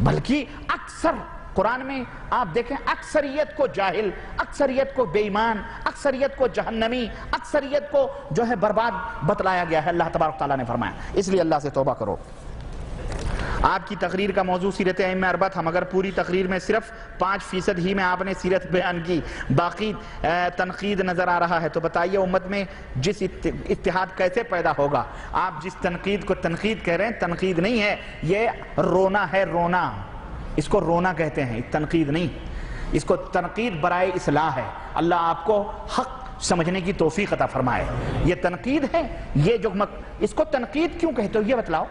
بلکہ اکثر قرآن میں آپ دیکھیں اکثریت کو جاہل، اکثریت کو بے ایمان، اکثریت کو جہنمی، اکثریت کو جو ہے برباد بتلایا گیا ہے۔ اللہ تبارک تعالیٰ نے فرمایا، اس لیے اللہ سے توبہ کرو۔ آپ کی تقریر کا موضوع سیرت ائمہ اربعہ تھا، مگر پوری تقریر میں صرف 5% ہی میں آپ نے سیرت بیان کی، باقی تنقید نظر آ رہا ہے۔ تو بتائیے امت میں جس اتحاد کیسے پیدا ہوگا؟ آپ جس تنقید کو تنقید کہہ رہے ہیں، تنقید نہیں ہے، یہ رونا ہے، رونا، اس کو رونا کہتے ہیں، تنقید نہیں، اس کو تنقید برائے اصلاح ہے۔ اللہ آپ کو حق سمجھنے کی توفیق عطا فرمائے۔ یہ تنقید ہے، یہ جو اس کو تنقید کیوں کہتے ہو یہ بتلاؤ؟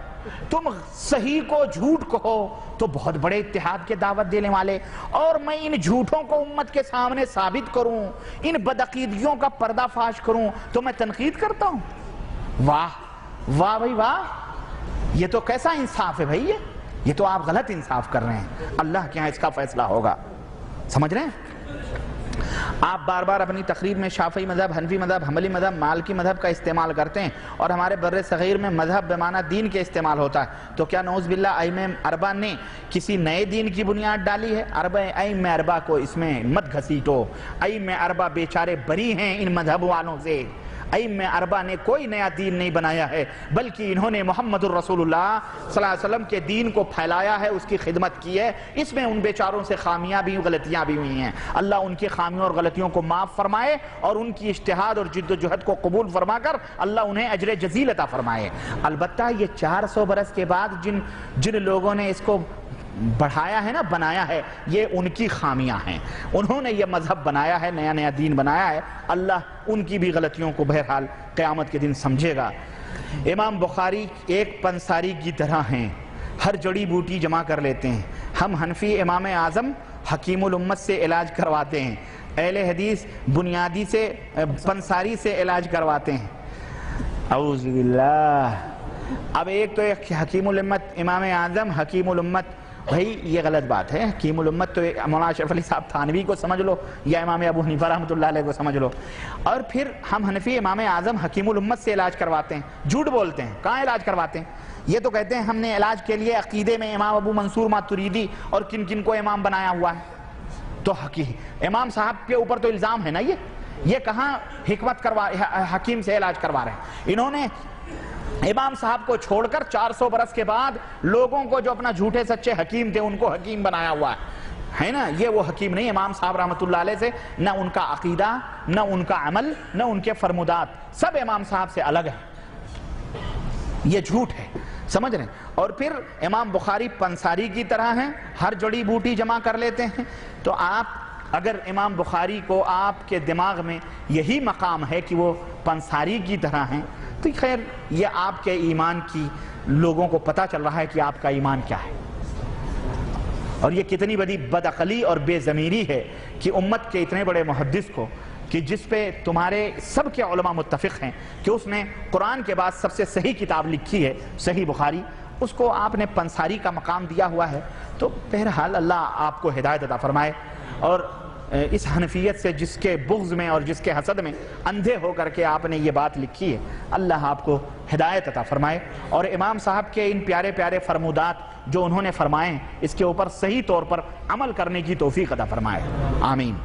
تم صحیح کو جھوٹ کہو تو بہت بڑے اتحاد کے دعوت دینے والے، اور میں ان جھوٹوں کو امت کے سامنے ثابت کروں، ان بدعقیدگیوں کا پردہ فاش کروں تو میں تنقید کرتا ہوں؟ واہ واہ بھائی واہ، یہ تو کیسا انصاف ہے بھائی، یہ تو آپ غلط انصاف کر رہے ہیں، اللہ کے ہاں اس کا فیصلہ ہوگا۔ سمجھ رہے ہیں؟ آپ بار بار اپنی تقریر میں شافعی مذہب، حنفی مذہب، حنبلی مذہب، مالکی مذہب کا استعمال کرتے ہیں، اور ہمارے بر صغیر میں مذہب بمعنی دین کے استعمال ہوتا ہے، تو کیا نعوذ باللہ ائمہ اربعہ نے کسی نئے دین کی بنیاد ڈالی ہے؟ ائمہ اربعہ کو اس میں مت گھسیٹو، ائمہ اربعہ بیچارے بری ہیں ان مذہب والوں سے، ائمہ اربعہ نے کوئی نیا دین نہیں بنایا ہے، بلکہ انہوں نے محمد الرسول اللہ صلی اللہ علیہ وسلم کے دین کو پھیلایا ہے، اس کی خدمت کی ہے۔ اس میں ان بیچاروں سے خامیاں بھی، غلطیاں بھی ہوئی ہیں، اللہ ان کی خامیوں اور غلطیوں کو معاف فرمائے اور ان کی اجتہاد اور جد و جہد کو قبول فرما کر اللہ انہیں اجر جزیل عطا فرمائے۔ البتہ یہ 400 برس کے بعد جن لوگوں نے اس کو بڑھایا ہے نا، بنایا ہے، یہ ان کی خامیاں ہیں، انہوں نے یہ مذہب بنایا ہے، نیا نیا دین بنایا ہے، اللہ ان کی بھی غلطیوں کو بہرحال قیامت کے دن سمجھے گا۔ امام بخاری ایک پنساری کی طرح ہیں، ہر جڑی بوٹی جمع کر لیتے ہیں۔ ہم حنفی امام اعظم حکیم الامت سے علاج کرواتے ہیں، اہل حدیث بنیادی سے پنساری سے علاج کرواتے ہیں۔ اعوذ باللہ۔ اب ایک تو حکیم الامت امام اعظم حکیم الامت، بھائی یہ غلط بات ہے، حکیم الامت تو مولانا اشرف علی صاحب تھانوی کو سمجھ لو یا امام ابو حنیفہ رحمۃ اللہ علیہ کو سمجھ لو، اور پھر ہم حنفی امام اعظم حکیم الامت سے علاج کرواتے ہیں، جھوٹ بولتے ہیں۔ کہاں علاج کرواتے ہیں؟ یہ تو کہتے ہیں ہم نے علاج کے لیے عقیدے میں امام ابو منصور ماتریدی اور کن کن کو امام بنایا ہوا ہے، تو امام صاحب کے اوپر تو الزام ہے نا، یہ کہاں حکمت حکیم سے علاج کروا رہے ہیں؟ انہوں نے امام صاحب کو چھوڑ کر 400 برس کے بعد لوگوں کو جو اپنا جھوٹے سچے حکیم تھے ان کو حکیم بنایا ہوا ہے نا، یہ وہ حکیم نہیں امام صاحب رحمۃ اللہ علیہ سے، نہ ان کا عقیدہ، نہ ان کا عمل، نہ ان کے فرمودات، سب امام صاحب سے الگ ہے، یہ جھوٹ ہے، سمجھ رہے ہیں؟ اور پھر امام بخاری پنساری کی طرح ہیں، ہر جڑی بوٹی جمع کر لیتے ہیں۔ تو آپ اگر امام بخاری کو آپ کے دماغ میں یہی مقام ہے کہ وہ پنساری کی طرح ہیں، تو خیر یہ آپ کے ایمان کی لوگوں کو پتہ چل رہا ہے کہ آپ کا ایمان کیا ہے، اور یہ کتنی بڑی بدعقلی اور بے ضمیری ہے کہ امت کے اتنے بڑے محدث کو، کہ جس پہ تمہارے سب کے علماء متفق ہیں کہ اس نے قرآن کے بعد سب سے صحیح کتاب لکھی ہے صحیح بخاری، اس کو آپ نے پنساری کا مقام دیا ہوا ہے۔ تو بہرحال اللہ آپ کو ہدایت عطا فرمائے، اور اس حنفیت سے جس کے بغض میں اور جس کے حسد میں اندھے ہو کر کے آپ نے یہ بات لکھی ہے، اللہ آپ کو ہدایت عطا فرمائے، اور امام صاحب کے ان پیارے پیارے فرمودات جو انہوں نے فرمائے ہیں اس کے اوپر صحیح طور پر عمل کرنے کی توفیق عطا فرمائے، آمین۔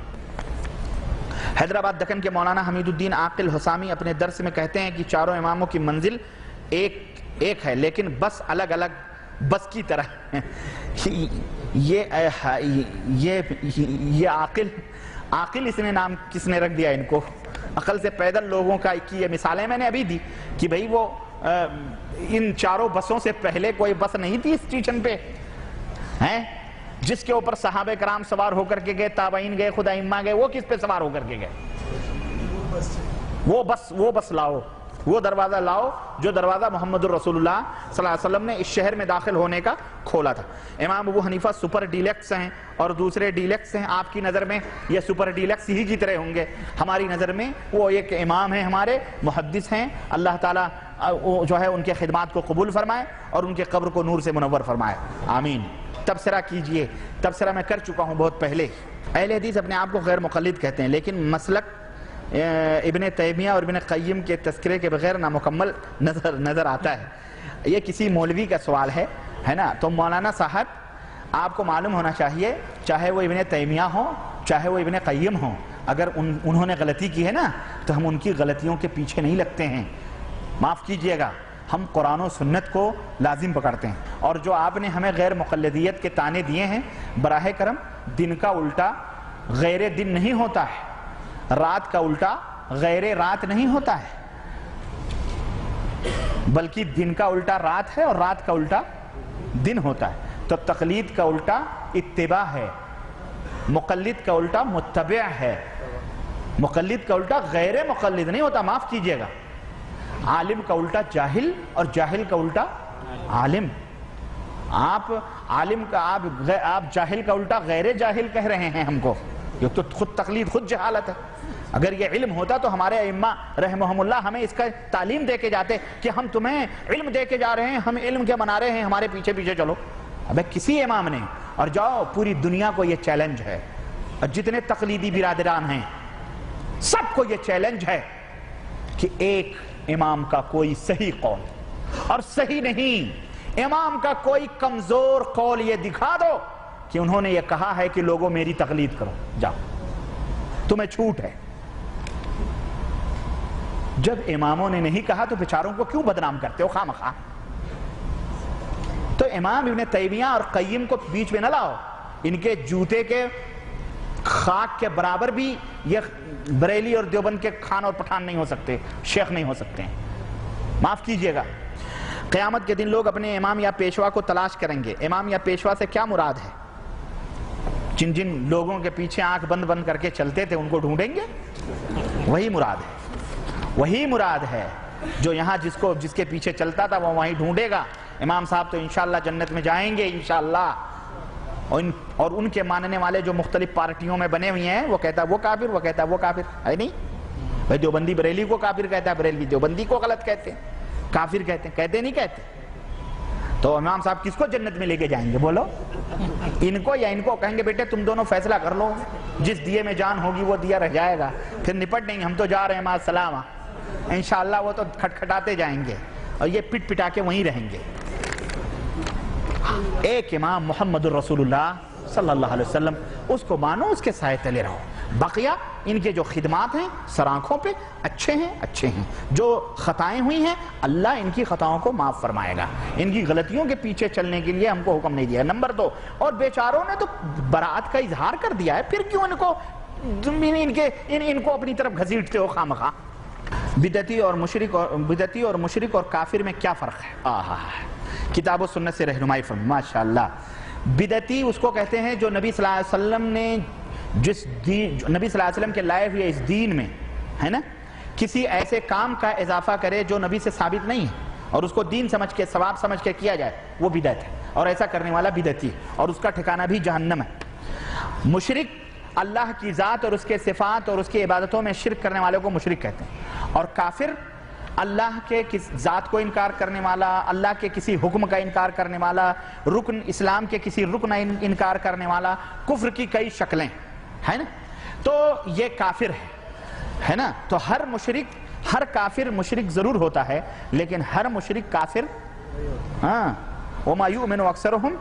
حیدرآباد دکن کے مولانا حمید الدین عاقل حسامی اپنے درس میں کہتے ہیں کہ چاروں اماموں کی منزل ایک ہے لیکن بس الگ الگ بس کی طرح یہ عاقل اس نے نام کس نے رکھ دیا ان کو؟ عقل سے پیدل لوگوں کا کی یہ مثالیں میں نے ابھی دی کہ بھئی وہ ان چاروں بسوں سے پہلے کوئی بس نہیں تھی اس اسٹیشن پہ ہیں جس کے اوپر صحابہ کرام سوار ہو کر کے گئے، تابعین گئے، خود ائمہ گئے، وہ کس پہ سوار ہو کر کے گئے؟ وہ بس لاؤ، وہ دروازہ لاؤ جو دروازہ محمد الرسول اللہ صلی اللہ علیہ وسلم نے اس شہر میں داخل ہونے کا کھولا تھا۔ امام ابو حنیفہ سپر ڈیلکس ہیں اور دوسرے ڈیلکس ہیں، آپ کی نظر میں یہ سپر ڈیلکس ہی کی طرح ہوں گے، ہماری نظر میں وہ ایک امام ہیں، ہمارے محدث ہیں، اللہ تعالیٰ جو ہے ان کے خدمات کو قبول فرمائے اور ان کے قبر کو نور سے منور فرمائے، آمین۔ تبصرہ کیجئے، تبصرہ میں کر چکا ہوں بہت پہلے۔ اہل حدیث اپنے آپ کو غیر مقلد کہتے ہیں لیکن مسلک ابن تیمیہ اور ابن قیم کے تذکرے کے بغیر نامکمل نظر آتا ہے۔ یہ کسی مولوی کا سوال ہے نا، تو مولانا صاحب آپ کو معلوم ہونا چاہیے، چاہے وہ ابن تیمیہ ہوں چاہے وہ ابن قیم ہوں، اگر انہوں نے غلطی کی ہے نا تو ہم ان کی غلطیوں کے پیچھے نہیں لگتے ہیں، معاف کیجئے گا، ہم قرآن و سنت کو لازم پکڑتے ہیں۔ اور جو آپ نے ہمیں غیر مقلدیت کے طعنے دیے ہیں، براہ کرم دن کا الٹا غیر دن نہیں ہوتا ہے، رات کا الٹا غیر رات نہیں ہوتا ہے، بلکہ دن کا الٹا رات ہے اور رات کا الٹا دن ہوتا ہے۔ تو تقلید کا الٹا اتباع ہے، مقلد کا الٹا متبع ہے، مقلد کا الٹا غیر مقلد نہیں ہوتا، معاف کیجئے گا۔ عالم کا الٹا جاہل اور جاہل کا الٹا عالم۔ آپ عالم کا آپ جاہل کا الٹا غیر جاہل کہہ رہے ہیں ہم کو، یہ تو خود تقلید، خود جہالت ہے۔ اگر یہ علم ہوتا تو ہمارے ائمہ رحمہم اللہ ہمیں اس کا تعلیم دے کے جاتے کہ ہم تمہیں علم دے کے جا رہے ہیں، ہم علم کے منا رہے ہیں، ہمارے پیچھے پیچھے چلو۔ ابے کسی امام نے، اور جاؤ پوری دنیا کو یہ چیلنج ہے، اور جتنے تقلیدی برادران ہیں سب کو یہ چیلنج ہے کہ ایک امام کا کوئی صحیح قول اور صحیح نہیں، امام کا کوئی کمزور قول یہ دکھا دو کہ انہوں نے یہ کہا ہے کہ لوگوں میری تقلید کرو، جاؤ تمہیں چھوٹ ہے۔ جب اماموں نے نہیں کہا تو بیچاروں کو کیوں بدنام کرتے ہو خواہ مخواہ؟ تو امام ابن تیمیہ اور قیم کو بیچ میں نہ لاؤ، ان کے جوتے کے خاک کے برابر بھی یہ بریلی اور دیوبند کے خان اور پٹھان نہیں ہو سکتے، شیخ نہیں ہو سکتے ہیں، معاف کیجئے گا۔ قیامت کے دن لوگ اپنے امام یا پیشوا کو تلاش کریں گے۔ امام یا پیشوا سے کیا مراد ہے؟ جن جن لوگوں کے پیچھے آنکھ بند بند کر کے چلتے تھے ان کو ڈھونڈیں گے، وہی مراد ہے، وہی مراد ہے جو یہاں جس کے پیچھے چلتا تھا وہ وہیں ڈھونڈے گا۔ امام صاحب تو انشاءاللہ جنت میں جائیں گے انشاءاللہ، اور ان کے ماننے والے جو مختلف پارٹیوں میں بنے ہوئے ہیں، وہ کہتا ہے وہ کافر، وہ کہتا ہے وہ کافر، ہے نہیں بھائی؟ دیوبندی بریلی کو کافر کہتا ہے، بریلوی دیوبندی کو غلط کہتے ہیں، کافر کہتے ہیں، کہتے نہیں کہتے؟ تو امام صاحب کس کو جنت میں لے کے جائیں گے بولو؟ ان کو یا ان کو؟ کہیں گے بیٹے تم دونوں فیصلہ کر لو، جس دیے میں جان ہوگی وہ دیا رہ جائے گا، پھر نپٹ نہیں، ہم تو جا رہے ہیں مع السلامہ۔ انشاءاللہ وہ تو کھٹکھٹاتے جائیں گے اور یہ پٹ پٹا کے وہیں رہیں گے۔ ایک امام محمد الرسول اللہ صلی اللہ علیہ وسلم، اس کو مانو، اس کے سائے تلے رہو، بقیہ ان کے جو خدمات ہیں سر آنکھوں پہ اچھے ہیں، جو خطائیں ہوئی ہیں اللہ ان کی خطاؤں کو معاف فرمائے گا، ان کی غلطیوں کے پیچھے چلنے کے لیے ہم کو حکم نہیں دیا۔ نمبر 2، اور بیچاروں نے تو برات کا اظہار کر دیا ہے، پھر کیوں ان کو اپنی طرف گھسیٹتے ہو خواہ مخواہ؟ بدعتی اور مشرک اور کافر میں کیا فرق ہے؟ کتاب و سنت سے رہنمائی فرمائیں۔ ماشاءاللہ، بدعتی اس کو کہتے ہیں جو نبی صلی اللہ علیہ وسلم نے نبی صلی اللہ علیہ وسلم کے لائے ہوئے اس دین میں ہے نا کسی ایسے کام کا اضافہ کرے جو نبی سے ثابت نہیں ہے اور اس کو دین سمجھ کے، ثواب سمجھ کے کیا جائے، وہ بدعت ہے، اور ایسا کرنے والا بدعتی ہے اور اس کا ٹھکانہ بھی جہنم ہے۔ مشرک اللہ کی ذات اور اس کے صفات اور اس کی عبادتوں میں شرک کرنے والے کو مشرک کہتے ہیں، اور کافر اللہ کے ذات کو انکار کرنے والا، اللہ کے کسی حکم کا انکار کرنے والا، رکن اسلام کے کسی رکن انکار کرنے والا، کفر کی کئی شکلیں ہے نا، تو یہ کافر ہے نا۔ تو ہر کافر مشرک ضرور ہوتا ہے، لیکن ہر مشرک کافر وَمَا يُؤْمِنُ أَكْثَرُهُمْ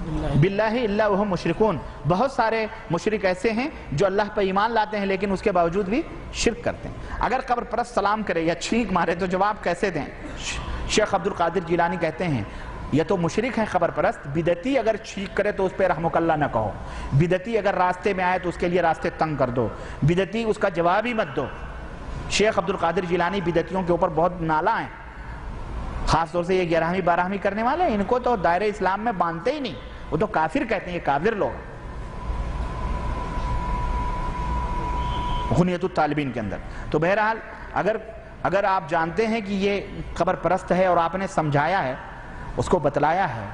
باللہ الا وہم مشرکون، بہت سارے مشرک ایسے ہیں جو اللہ پر ایمان لاتے ہیں لیکن اس کے باوجود بھی شرک کرتے ہیں۔ اگر قبر پرست سلام کرے یا چھینک مارے تو جواب کیسے دیں؟ شیخ عبد القادر جیلانی کہتے ہیں یہ تو مشرک ہے قبر پرست، بدعتی اگر چھینک کرے تو اس پہ رحمک اللہ نہ کہو، بدعتی اگر راستے میں آئے تو اس کے لیے راستے تنگ کر دو، بدعتی اس کا جواب ہی مت دو۔ شیخ عبد القادر جیلانی بدعتیوں کے اوپر بہت نالا ہیں، خاص طور سے یہ 11ویں 12ویں کرنے والے، ان کو تو دائرہ اسلام میں باندھتے ہی نہیں، وہ تو کافر کہتے ہیں، یہ کافر لوگ۔ غنیت الطالبین کے اندر تو بہرحال اگر آپ جانتے ہیں کہ یہ قبر پرست ہے اور آپ نے سمجھایا ہے، اس کو بتلایا ہے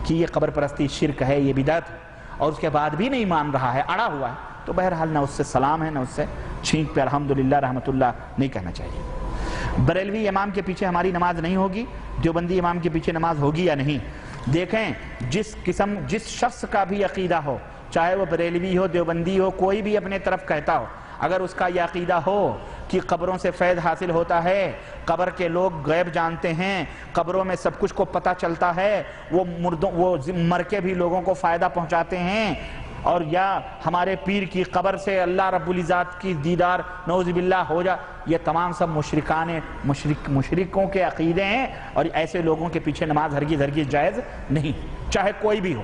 کہ یہ قبر پرستی شرک ہے، یہ بدعت ہے، اور اس کے بعد بھی نہیں مان رہا ہے، اڑا ہوا ہے، تو بہرحال نہ اس سے سلام ہے نہ اس سے چھینک پہ الحمدللہ رحمت اللہ نہیں کہنا چاہیے۔ بریلوی امام کے پیچھے ہماری نماز نہیں ہوگی، دیوبندی امام کے پیچھے نماز ہوگی یا نہیں؟ دیکھیں جس شخص کا بھی عقیدہ ہو، چاہے وہ بریلوی ہو، دیوبندی ہو، کوئی بھی اپنے طرف کہتا ہو، اگر اس کا یہ عقیدہ ہو کہ قبروں سے فیض حاصل ہوتا ہے، قبر کے لوگ غیب جانتے ہیں، قبروں میں سب کچھ کو پتہ چلتا ہے، وہ مر کے بھی لوگوں کو فائدہ پہنچاتے ہیں، اور یا ہمارے پیر کی قبر سے اللہ رب العزت کی دیدار نعوذ باللہ ہو جا، یہ تمام سب مشرکوں کے عقیدے ہیں، اور ایسے لوگوں کے پیچھے نماز ہرگز جائز نہیں، چاہے کوئی بھی ہو۔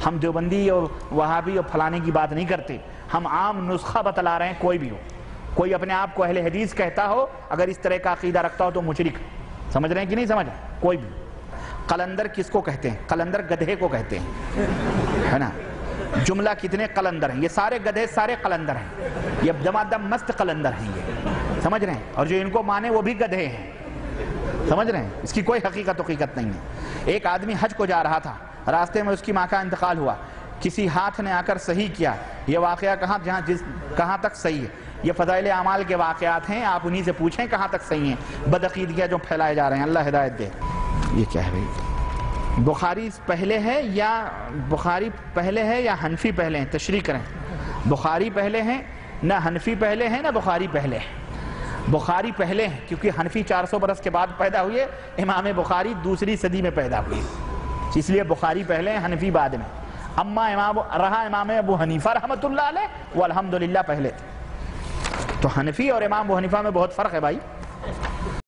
ہم دیوبندی اور وہابی اور پھلانے کی بات نہیں کرتے، ہم عام نسخہ بتلا رہے ہیں، کوئی بھی ہو، کوئی اپنے آپ کو اہل حدیث کہتا ہو، اگر اس طرح کا عقیدہ رکھتا ہو تو مشرک، سمجھ رہے ہیں کہ نہیں سمجھ رہے؟ کوئی بھی۔ قلندر کس کو کہتے ہیں؟ قلندر گدھے کو کہتے ہیں، ہے نا؟ جملہ کتنے قلندر ہیں؟ یہ سارے گدھے سارے قلندر ہیں، یہ دمادم مست قلندر ہیں، یہ سمجھ رہے ہیں؟ اور جو ان کو مانے وہ بھی گدھے ہیں، سمجھ رہے ہیں؟ اس کی کوئی حقیقت نہیں ہے۔ ایک آدمی حج کو جا رہا تھا، راستے میں اس کی ماں کا انتقال ہوا، کسی ہاتھ نے آ کر صحیح کیا، یہ واقعہ کہاں تک صحیح ہے؟ یہ فضائل اعمال کے واقعات ہیں، آپ انہی سے پوچھیں کہاں تک صحیح ہیں، بدعقیدگیاں جو پھیلائے جا رہے ہیں، اللہ ہدایت دے۔ یہ کیا ہے بھائی؟ بخاری پہلے ہے یا حنفی پہلے ہیں؟ تشریح کریں۔ بخاری پہلے ہیں، نہ حنفی پہلے ہیں، نہ بخاری پہلے ہیں۔ بخاری پہلے ہیں کیونکہ حنفی 400 برس کے بعد پیدا ہوئے، امام بخاری دوسری صدی میں پیدا ہوئے، اس لیے بخاری پہلے ہیں، حنفی بعد میں۔ اما امام ابو حنیفہ رحمت اللہ علیہ وہ الحمدللہ پہلے تھے۔ تو حنفی اور امام ابو حنیفہ میں بہت فرق ہے بھائی۔